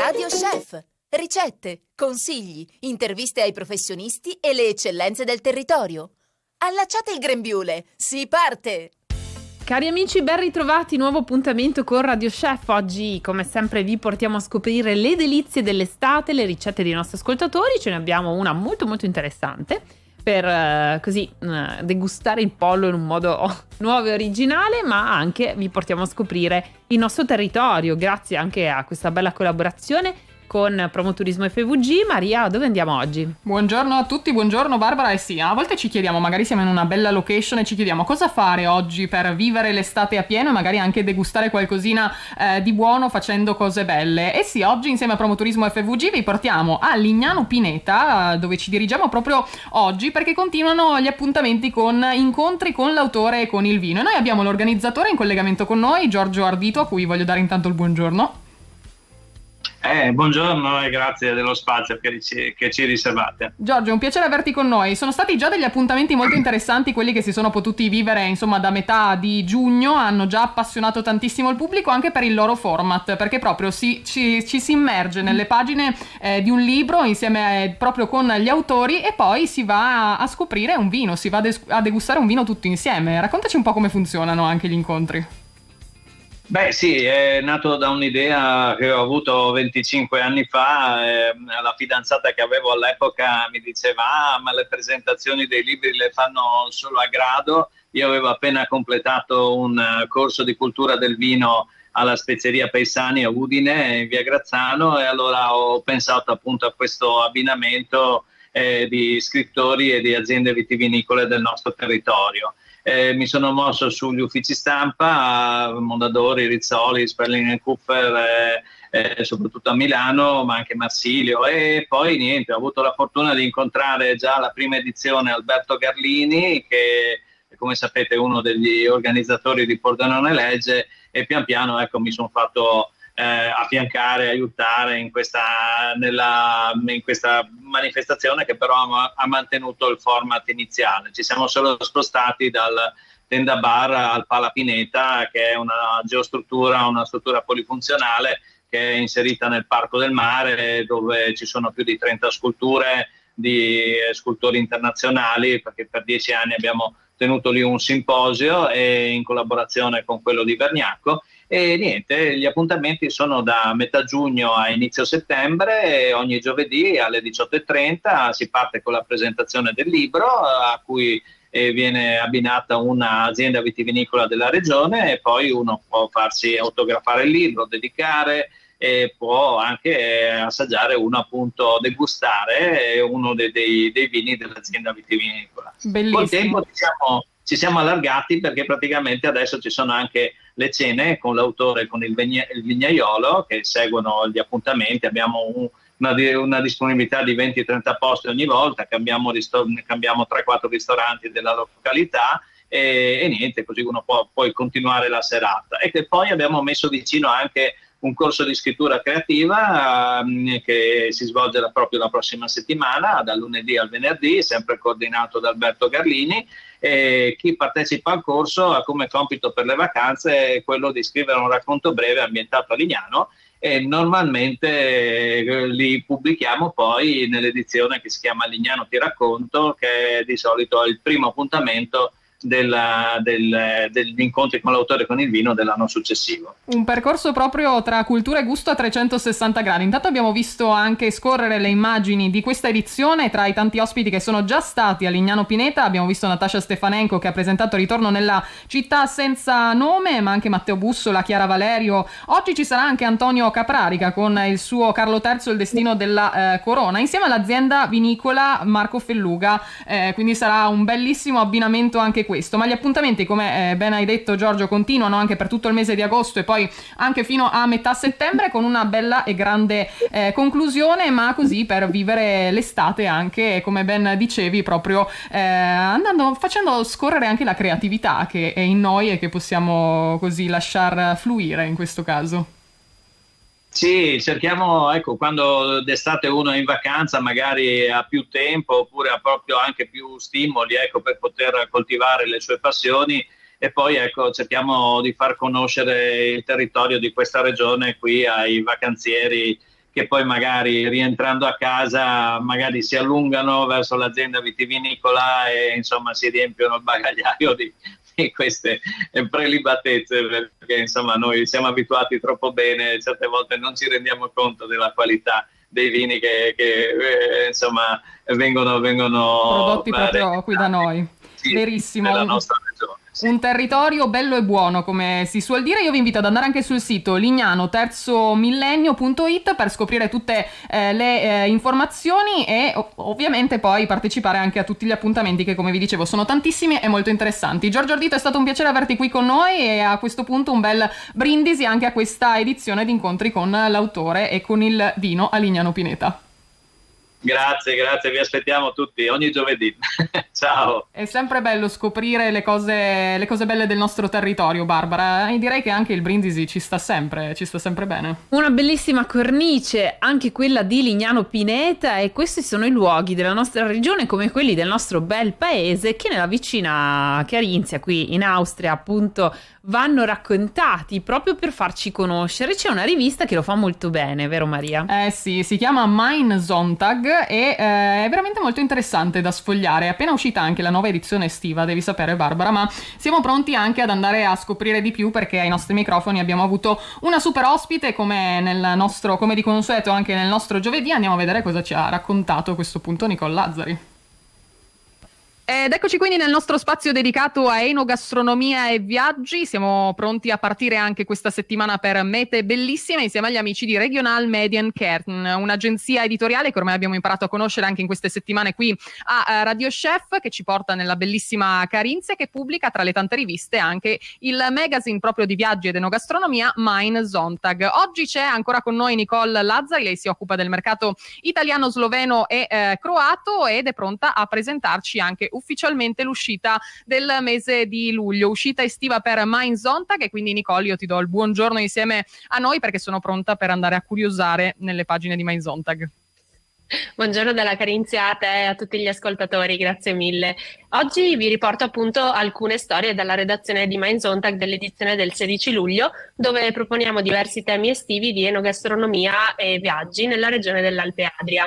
Radio Chef. Ricette, consigli, interviste ai professionisti e le eccellenze del territorio. Allacciate il grembiule, si parte! Cari amici, ben ritrovati, nuovo appuntamento con Radio Chef. Oggi, come sempre, vi portiamo a scoprire le delizie dell'estate, le ricette dei nostri ascoltatori. Ce ne abbiamo una molto molto interessante per degustare il pollo in un modo nuovo e originale, ma anche vi portiamo a scoprire il nostro territorio, grazie anche a questa bella collaborazione con Promoturismo FVG. Maria, dove andiamo oggi? Buongiorno a tutti, buongiorno Barbara. E sì, a volte ci chiediamo, magari siamo in una bella location e ci chiediamo cosa fare oggi per vivere l'estate a pieno e magari anche degustare qualcosina di buono facendo cose belle. E sì, oggi insieme a Promoturismo FVG vi portiamo a Lignano Pineta, dove ci dirigiamo proprio oggi perché continuano gli appuntamenti con incontri con l'autore e con il vino. E noi abbiamo l'organizzatore in collegamento con noi, Giorgio Ardito, a cui voglio dare intanto il buongiorno. Buongiorno e grazie dello spazio che ci riservate. Giorgio, è un piacere averti con noi. Sono stati già degli appuntamenti molto interessanti quelli che si sono potuti vivere insomma da metà di giugno, hanno già appassionato tantissimo il pubblico anche per il loro format, perché proprio ci si immerge nelle pagine di un libro insieme proprio con gli autori e poi si va a scoprire un vino, si va a degustare un vino tutti insieme. Raccontaci un po' come funzionano anche gli incontri. Beh sì, è nato da un'idea che ho avuto 25 anni fa. La fidanzata che avevo all'epoca mi diceva ma le presentazioni dei libri le fanno solo a grado. Io avevo appena completato un corso di cultura del vino alla Spezieria Paesani a Udine, in via Grazzano, e allora ho pensato appunto a questo abbinamento di scrittori e di aziende vitivinicole del nostro territorio. Mi sono mosso sugli uffici stampa, Mondadori, Rizzoli, Sperling & Kupfer, soprattutto a Milano, ma anche Marsilio, e poi niente, ho avuto la fortuna di incontrare già la prima edizione Alberto Garlini, che come sapete è uno degli organizzatori di Pordenone Legge, e pian piano mi sono fatto affiancare, aiutare in questa manifestazione che però ha mantenuto il format iniziale. Ci siamo solo spostati dal tenda bar al Pala Pineta, che è una geostruttura, una struttura polifunzionale che è inserita nel Parco del Mare, dove ci sono più di 30 sculture di scultori internazionali, perché per 10 anni abbiamo tenuto lì un simposio e in collaborazione con quello di Vergnacco. E niente, gli appuntamenti sono da metà giugno a inizio settembre, e ogni giovedì alle 18:30 si parte con la presentazione del libro, a cui viene abbinata un'azienda vitivinicola della regione, e poi uno può farsi autografare il libro, dedicare, e può anche assaggiare uno, appunto degustare uno dei vini dell'azienda vitivinicola. Bellissimo. Col tempo ci siamo allargati, perché praticamente adesso ci sono anche le cene con l'autore e con il vignaiolo che seguono gli appuntamenti. Abbiamo una disponibilità di 20-30 posti ogni volta, cambiamo 3-4 ristoranti della località, e niente, così uno può poi continuare la serata. E che poi abbiamo messo vicino anche un corso di scrittura creativa che si svolge proprio la prossima settimana, dal lunedì al venerdì, sempre coordinato da Alberto Garlini. E chi partecipa al corso ha come compito per le vacanze quello di scrivere un racconto breve ambientato a Lignano, e normalmente li pubblichiamo poi nell'edizione che si chiama Lignano Ti Racconto, che di solito è il primo appuntamento degli incontri con l'autore e con il vino dell'anno successivo. Un percorso proprio tra cultura e gusto a 360 gradi. Intanto abbiamo visto anche scorrere le immagini di questa edizione. Tra i tanti ospiti che sono già stati a Lignano Pineta abbiamo visto Natascia Stefanenko, che ha presentato Ritorno nella città senza nome, ma anche Matteo Bussola, Chiara Valerio. Oggi ci sarà anche Antonio Caprarica con il suo Carlo III, il destino della corona, insieme all'azienda vinicola Marco Felluga, quindi sarà un bellissimo abbinamento anche questo. Ma gli appuntamenti, come ben hai detto Giorgio, continuano anche per tutto il mese di agosto e poi anche fino a metà settembre, con una bella e grande conclusione, ma così per vivere l'estate anche, come ben dicevi, proprio facendo scorrere anche la creatività che è in noi e che possiamo così lasciar fluire in questo caso. Sì, cerchiamo, quando d'estate uno è in vacanza magari ha più tempo, oppure ha proprio anche più stimoli, per poter coltivare le sue passioni, e poi cerchiamo di far conoscere il territorio di questa regione qui ai vacanzieri che poi magari rientrando a casa magari si allungano verso l'azienda vitivinicola e insomma si riempiono il bagagliaio di queste prelibatezze, perché insomma noi siamo abituati troppo bene, certe volte non ci rendiamo conto della qualità dei vini che insomma vengono prodotti proprio qui da noi. Sì, verissimo, nella nostra regione. Sì. Un territorio bello e buono, come si suol dire. Io vi invito ad andare anche sul sito lignanoterzomillennio.it per scoprire tutte le informazioni e ovviamente poi partecipare anche a tutti gli appuntamenti che, come vi dicevo, sono tantissimi e molto interessanti. Giorgio Ardito, è stato un piacere averti qui con noi e a questo punto un bel brindisi anche a questa edizione di Incontri con l'autore e con il vino a Lignano Pineta. Grazie, vi aspettiamo tutti ogni giovedì. Ciao. È sempre bello scoprire le cose belle del nostro territorio, Barbara, e direi che anche il brindisi ci sta sempre bene. Una bellissima cornice, anche quella di Lignano Pineta, e questi sono i luoghi della nostra regione, come quelli del nostro bel paese, che nella vicina Carinzia, qui in Austria, appunto, vanno raccontati proprio per farci conoscere. C'è una rivista che lo fa molto bene, vero Maria? Sì, si chiama Mein Sonntag e è veramente molto interessante da sfogliare. È appena uscita anche la nuova edizione estiva, devi sapere Barbara, ma siamo pronti anche ad andare a scoprire di più, perché ai nostri microfoni abbiamo avuto una super ospite, come di consueto anche nel nostro giovedì. Andiamo a vedere cosa ci ha raccontato a questo punto Nicole Lazzari. Ed eccoci quindi nel nostro spazio dedicato a enogastronomia e viaggi. Siamo pronti a partire anche questa settimana per mete bellissime insieme agli amici di Regional Medienkärten, un'agenzia editoriale che ormai abbiamo imparato a conoscere anche in queste settimane qui a Radio Chef, che ci porta nella bellissima Carinzia e che pubblica tra le tante riviste anche il magazine proprio di viaggi ed enogastronomia Mein Sonntag. Oggi c'è ancora con noi Nicole Lazzari, lei si occupa del mercato italiano, sloveno e croato ed è pronta a presentarci anche ufficialmente l'uscita del mese di luglio, uscita estiva per Mein Sonntag, e quindi Nicole io ti do il buongiorno insieme a noi perché sono pronta per andare a curiosare nelle pagine di Mein Sonntag. Buongiorno dalla Carinzia a te e a tutti gli ascoltatori, grazie mille. Oggi vi riporto appunto alcune storie dalla redazione di Mein Sonntag dell'edizione del 16 luglio, dove proponiamo diversi temi estivi di enogastronomia e viaggi nella regione dell'Alpe Adria.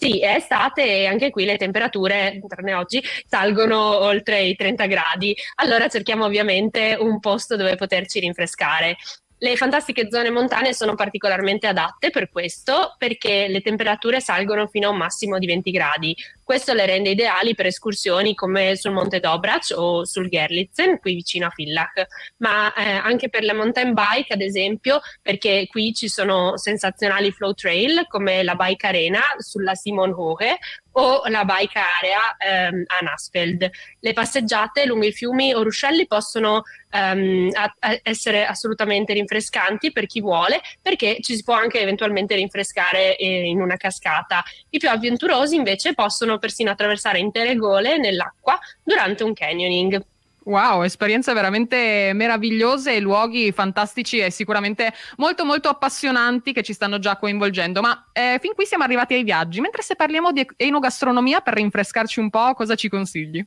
Sì, è estate e anche qui le temperature, tranne oggi, salgono oltre i 30 gradi. Allora cerchiamo ovviamente un posto dove poterci rinfrescare. Le fantastiche zone montane sono particolarmente adatte per questo, perché le temperature salgono fino a un massimo di 20 gradi. Questo le rende ideali per escursioni come sul Monte Dobrach o sul Gerlitzen, qui vicino a Villach, ma anche per le mountain bike, ad esempio, perché qui ci sono sensazionali flow trail come la Bike Arena sulla Simon Hohe o la Bike Area a Nassfeld. Le passeggiate lungo i fiumi o ruscelli possono essere assolutamente rinfrescanti per chi vuole, perché ci si può anche eventualmente rinfrescare in una cascata. I più avventurosi invece possono persino attraversare intere gole nell'acqua durante un canyoning. Wow, esperienze veramente meravigliose e luoghi fantastici e sicuramente molto molto appassionanti che ci stanno già coinvolgendo. Ma fin qui siamo arrivati ai viaggi, mentre se parliamo di enogastronomia, per rinfrescarci un po', cosa ci consigli?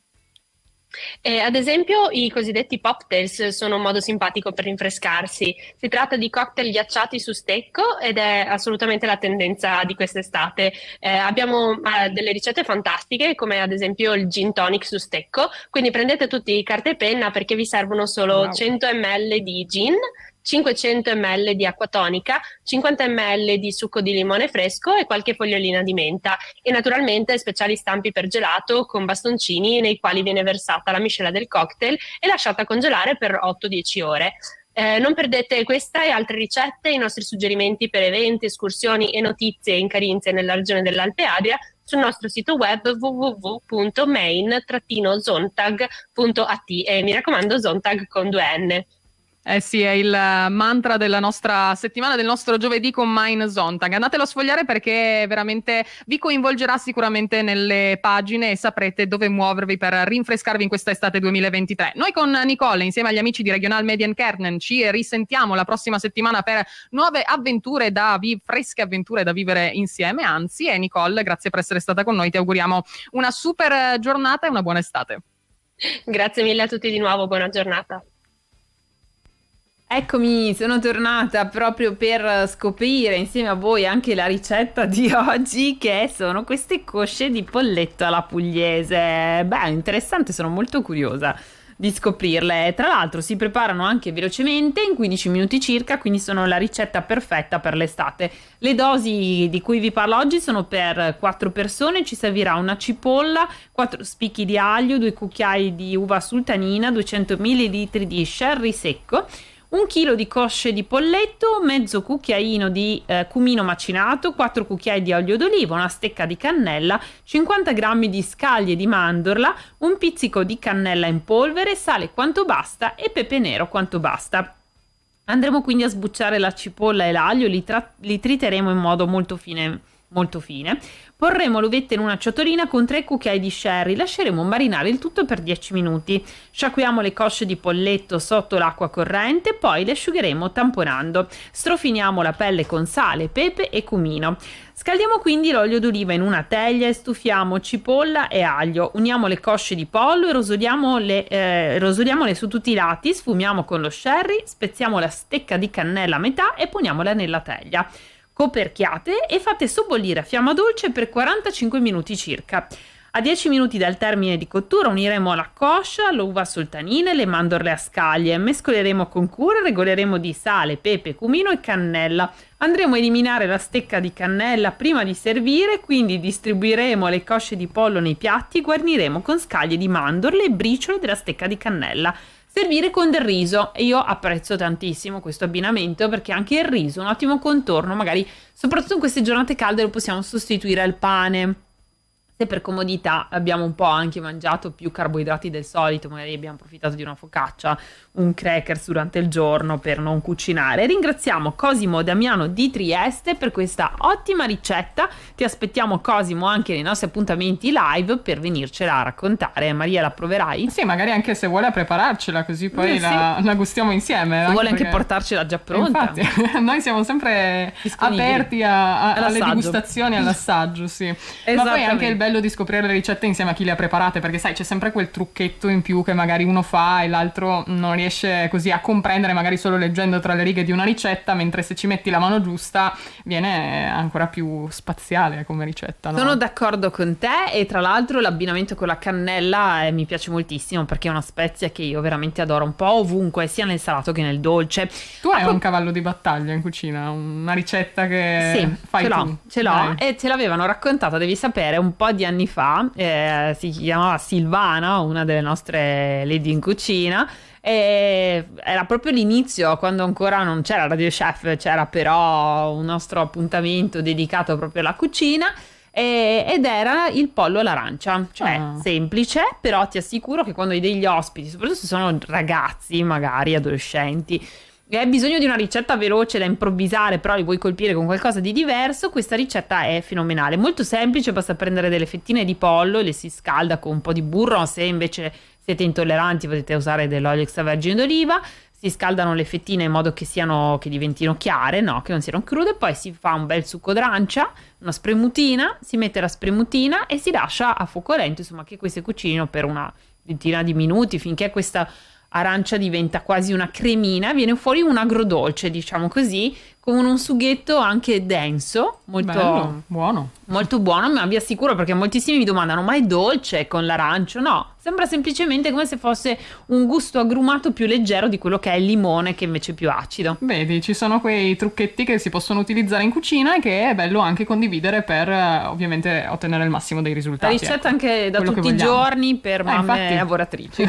Ad esempio i cosiddetti poptails sono un modo simpatico per rinfrescarsi. Si tratta di cocktail ghiacciati su stecco ed è assolutamente la tendenza di quest'estate. Abbiamo delle ricette fantastiche, come ad esempio il gin tonic su stecco, quindi prendete tutti carta e penna perché vi servono solo 100 ml di gin, 500 ml di acqua tonica, 50 ml di succo di limone fresco e qualche fogliolina di menta, e naturalmente speciali stampi per gelato con bastoncini nei quali viene versata la miscela del cocktail e lasciata congelare per 8-10 ore. Non perdete questa e altre ricette, i nostri suggerimenti per eventi, escursioni e notizie in Carinzia e nella regione dell'Alpe Adria sul nostro sito web www.mein-sonntag.at, e mi raccomando Sonntag con 2 N. Eh sì, è il mantra della nostra settimana, del nostro giovedì con Mein Sonntag. Andatelo a sfogliare perché veramente vi coinvolgerà sicuramente nelle pagine e saprete dove muovervi per rinfrescarvi in questa estate 2023. Noi con Nicole, insieme agli amici di Regional Medienkärten, ci risentiamo la prossima settimana per nuove avventure fresche avventure da vivere insieme. Anzi, e Nicole, grazie per essere stata con noi, ti auguriamo una super giornata e una buona estate. Grazie mille a tutti di nuovo, buona giornata. Eccomi, sono tornata proprio per scoprire insieme a voi anche la ricetta di oggi, che sono queste cosce di polletto alla pugliese. Beh, interessante, sono molto curiosa di scoprirle. Tra l'altro si preparano anche velocemente, in 15 minuti circa, quindi sono la ricetta perfetta per l'estate. Le dosi di cui vi parlo oggi sono per 4 persone, ci servirà una cipolla, 4 spicchi di aglio, 2 cucchiai di uva sultanina, 200 ml di sherry secco, 1 chilo di cosce di polletto, mezzo cucchiaino di cumino macinato, 4 cucchiai di olio d'oliva, una stecca di cannella, 50 grammi di scaglie di mandorla, un pizzico di cannella in polvere, sale quanto basta e pepe nero quanto basta. Andremo quindi a sbucciare la cipolla e l'aglio, li triteremo in modo molto fine. Porremo l'uvetta in una ciotolina con 3 cucchiai di sherry, lasceremo marinare il tutto per 10 minuti. Sciacquiamo le cosce di polletto sotto l'acqua corrente, poi le asciugheremo tamponando. Strofiniamo la pelle con sale, pepe e cumino. Scaldiamo quindi l'olio d'oliva in una teglia e stufiamo cipolla e aglio. Uniamo le cosce di pollo e rosoliamole su tutti i lati, sfumiamo con lo sherry, spezziamo la stecca di cannella a metà e poniamola nella teglia. Coperchiate e fate sobbollire a fiamma dolce per 45 minuti circa. A 10 minuti dal termine di cottura uniremo la coscia, l'uva sultanina e le mandorle a scaglie. Mescoleremo con cura e regoleremo di sale, pepe, cumino e cannella. Andremo a eliminare la stecca di cannella prima di servire, quindi distribuiremo le cosce di pollo nei piatti e guarniremo con scaglie di mandorle e briciole della stecca di cannella. Servire con del riso, e io apprezzo tantissimo questo abbinamento perché anche il riso è un ottimo contorno, magari soprattutto in queste giornate calde lo possiamo sostituire al pane. Se per comodità abbiamo un po' anche mangiato più carboidrati del solito, magari abbiamo approfittato di una focaccia, un crackers durante il giorno per non cucinare. Ringraziamo Cosimo Damiano di Trieste per questa ottima ricetta. Ti aspettiamo, Cosimo, anche nei nostri appuntamenti live per venircela a raccontare. Maria, la proverai? Sì, magari anche se vuole prepararcela, così poi la gustiamo insieme. Se vuole anche portarcela già pronta. Infatti, noi siamo sempre aperti alle degustazioni, all'assaggio, sì. Ma poi anche il bello di scoprire le ricette insieme a chi le ha preparate, perché sai, c'è sempre quel trucchetto in più che magari uno fa e l'altro non riesce così a comprendere, magari solo leggendo tra le righe di una ricetta, mentre se ci metti la mano giusta viene ancora più spaziale come ricetta, no? Sono d'accordo con te, e tra l'altro l'abbinamento con la cannella mi piace moltissimo perché è una spezia che io veramente adoro un po' ovunque, sia nel salato che nel dolce. Tu hai un cavallo di battaglia in cucina, una ricetta che fai tu? Ce l'ho e ce l'avevano raccontata, devi sapere, un po' di anni fa, si chiamava Silvana, una delle nostre lady in cucina, e era proprio l'inizio, quando ancora non c'era Radio Chef, c'era però un nostro appuntamento dedicato proprio alla cucina, ed era il pollo all'arancia, cioè semplice, però ti assicuro che quando hai degli ospiti, soprattutto se sono ragazzi, magari adolescenti, e hai bisogno di una ricetta veloce da improvvisare, però li vuoi colpire con qualcosa di diverso, questa ricetta è fenomenale, molto semplice. Basta prendere delle fettine di pollo, le si scalda con un po' di burro, se invece siete intolleranti potete usare dell'olio extravergine d'oliva. Si scaldano le fettine in modo che diventino chiare, no, che non siano crude, poi si fa un bel succo d'arancia, una spremutina, si mette la spremutina e si lascia a fuoco lento, insomma, che queste cucinino per una ventina di minuti finché questa arancia diventa quasi una cremina, viene fuori un agrodolce, diciamo così, con un sughetto anche denso, molto bello, buono. Molto buono, ma vi assicuro, perché moltissimi mi domandano: ma è dolce con l'arancio? No, sembra semplicemente come se fosse un gusto agrumato più leggero di quello che è il limone, che invece è più acido. Vedi, ci sono quei trucchetti che si possono utilizzare in cucina e che è bello anche condividere per ovviamente ottenere il massimo dei risultati. La ricetta anche da tutti i giorni per mamme lavoratrici.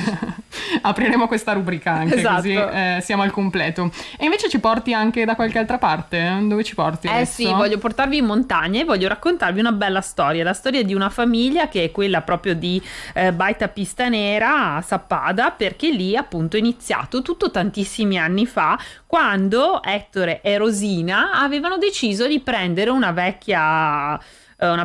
Apriremo questa rubrica anche, esatto. Così siamo al completo. E invece ci porti anche da qualche altra parte? Dove ci porti adesso? Sì, voglio portarvi in montagna e voglio raccontarvi una bella storia, la storia di una famiglia che è quella proprio di Baita Pista Nera a Sappada, perché lì appunto è iniziato tutto tantissimi anni fa, quando Ettore e Rosina avevano deciso di prendere una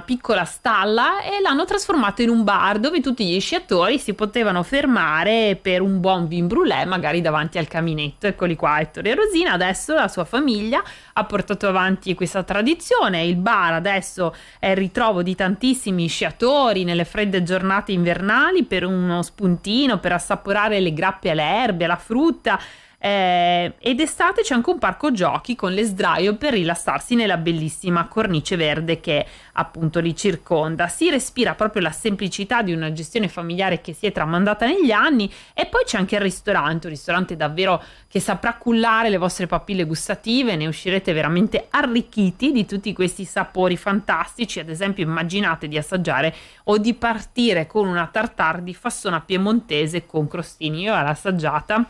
piccola stalla e l'hanno trasformata in un bar dove tutti gli sciatori si potevano fermare per un buon vin brûlé, magari davanti al caminetto. Eccoli qua Ettore e Rosina, adesso la sua famiglia ha portato avanti questa tradizione. Il bar adesso è il ritrovo di tantissimi sciatori nelle fredde giornate invernali per uno spuntino, per assaporare le grappe alle erbe, alla frutta. ed estate c'è anche un parco giochi con le sdraio per rilassarsi nella bellissima cornice verde che appunto li circonda. Si respira proprio la semplicità di una gestione familiare che si è tramandata negli anni. E poi c'è anche il ristorante, un ristorante davvero che saprà cullare le vostre papille gustative, ne uscirete veramente arricchiti di tutti questi sapori fantastici. Ad esempio, immaginate di assaggiare o di partire con una tartare di fassona piemontese con crostini. Io l'ho assaggiata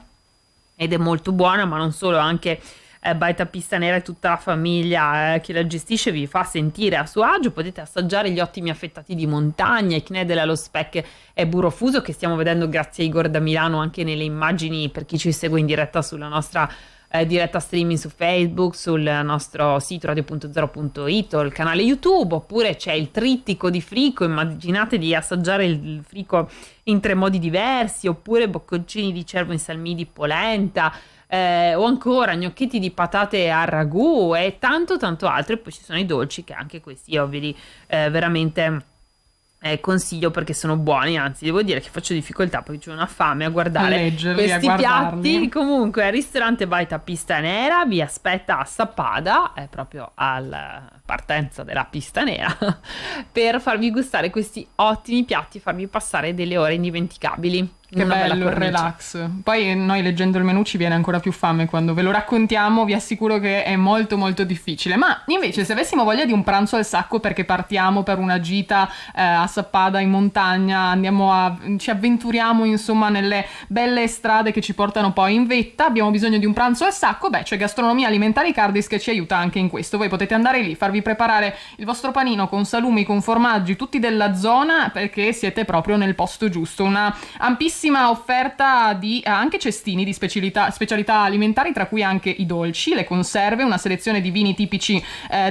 ed è molto buona, ma non solo, anche Baita Pista Nera e tutta la famiglia che la gestisce vi fa sentire a suo agio. Potete assaggiare gli ottimi affettati di montagna, i knedel allo speck e burro fuso che stiamo vedendo grazie a Igor da Milano anche nelle immagini per chi ci segue in diretta sulla nostra diretta streaming su Facebook, sul nostro sito radio.0.it o il canale YouTube. Oppure c'è il trittico di frico, immaginate di assaggiare il frico in 3 modi diversi, oppure bocconcini di cervo in salmì di polenta, o ancora gnocchetti di patate al ragù e tanto altro. E poi ci sono i dolci che anche questi io ve li veramente consiglio perché sono buoni, anzi devo dire che faccio difficoltà perché c'ho una fame a guardare questi piatti. Comunque il ristorante Baita Pista Nera vi aspetta a Sappada, proprio alla partenza della Pista Nera per farvi gustare questi ottimi piatti e farvi passare delle ore indimenticabili. Che bello il relax. Poi noi leggendo il menù ci viene ancora più fame quando ve lo raccontiamo, vi assicuro che è molto molto difficile. Ma invece se avessimo voglia di un pranzo al sacco perché partiamo per una gita a Sappada in montagna, ci avventuriamo insomma nelle belle strade che ci portano poi in vetta, abbiamo bisogno di un pranzo al sacco, c'è Gastronomia Alimentari Cardis che ci aiuta anche in questo. Voi potete andare lì, farvi preparare il vostro panino con salumi, con formaggi, tutti della zona, perché siete proprio nel posto giusto. Una ampissima offerta di anche cestini di specialità alimentari, tra cui anche i dolci, le conserve, una selezione di vini tipici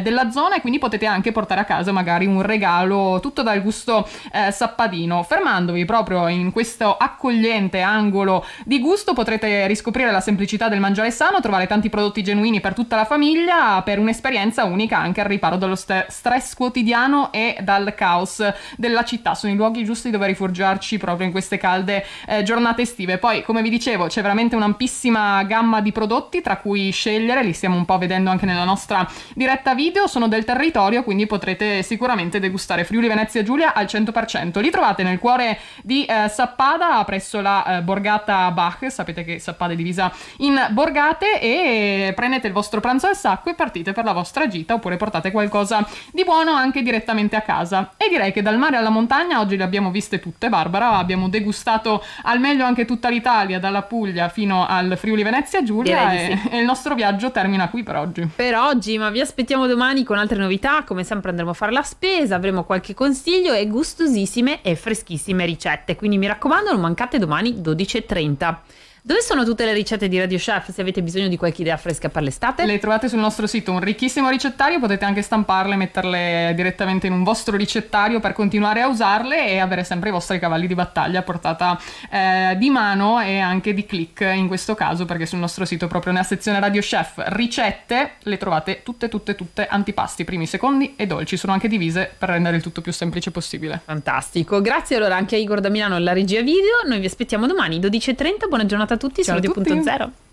della zona, e quindi potete anche portare a casa magari un regalo tutto dal gusto sappadino. Fermandovi proprio in questo accogliente angolo di gusto potrete riscoprire la semplicità del mangiare sano, trovare tanti prodotti genuini per tutta la famiglia, per un'esperienza unica anche al riparo dallo stress quotidiano e dal caos della città. Sono i luoghi giusti dove rifugiarci proprio in queste calde giornate estive. Poi, come vi dicevo, c'è veramente un'ampissima gamma di prodotti tra cui scegliere, li stiamo un po' vedendo anche nella nostra diretta video, sono del territorio, quindi potrete sicuramente degustare Friuli Venezia Giulia al 100%. Li trovate nel cuore di Sappada, presso la borgata Bach. Sapete che Sappada è divisa in borgate, e prendete il vostro pranzo al sacco e partite per la vostra gita, oppure portate qualcosa di buono anche direttamente a casa. E direi che dal mare alla montagna oggi le abbiamo viste tutte, Barbara, abbiamo degustato al meglio anche tutta l'Italia, dalla Puglia fino al Friuli Venezia Giulia, e il nostro viaggio termina qui per oggi. Ma vi aspettiamo domani con altre novità. Come sempre andremo a fare la spesa, avremo qualche consiglio e gustosissime e freschissime ricette, quindi mi raccomando non mancate domani 12:30. Dove sono tutte le ricette di Radio Chef? Se avete bisogno di qualche idea fresca per l'estate, le trovate sul nostro sito, un ricchissimo ricettario. Potete anche stamparle, metterle direttamente in un vostro ricettario per continuare a usarle e avere sempre i vostri cavalli di battaglia a portata di mano e anche di click in questo caso, perché sul nostro sito, proprio nella sezione Radio Chef ricette, le trovate tutte antipasti, primi, secondi e dolci. Sono anche divise per rendere il tutto più semplice possibile. Fantastico, grazie allora anche a Igor da Milano alla regia video. Noi vi aspettiamo domani 12:30. Buona giornata a tutti. Ciao su Radio.0.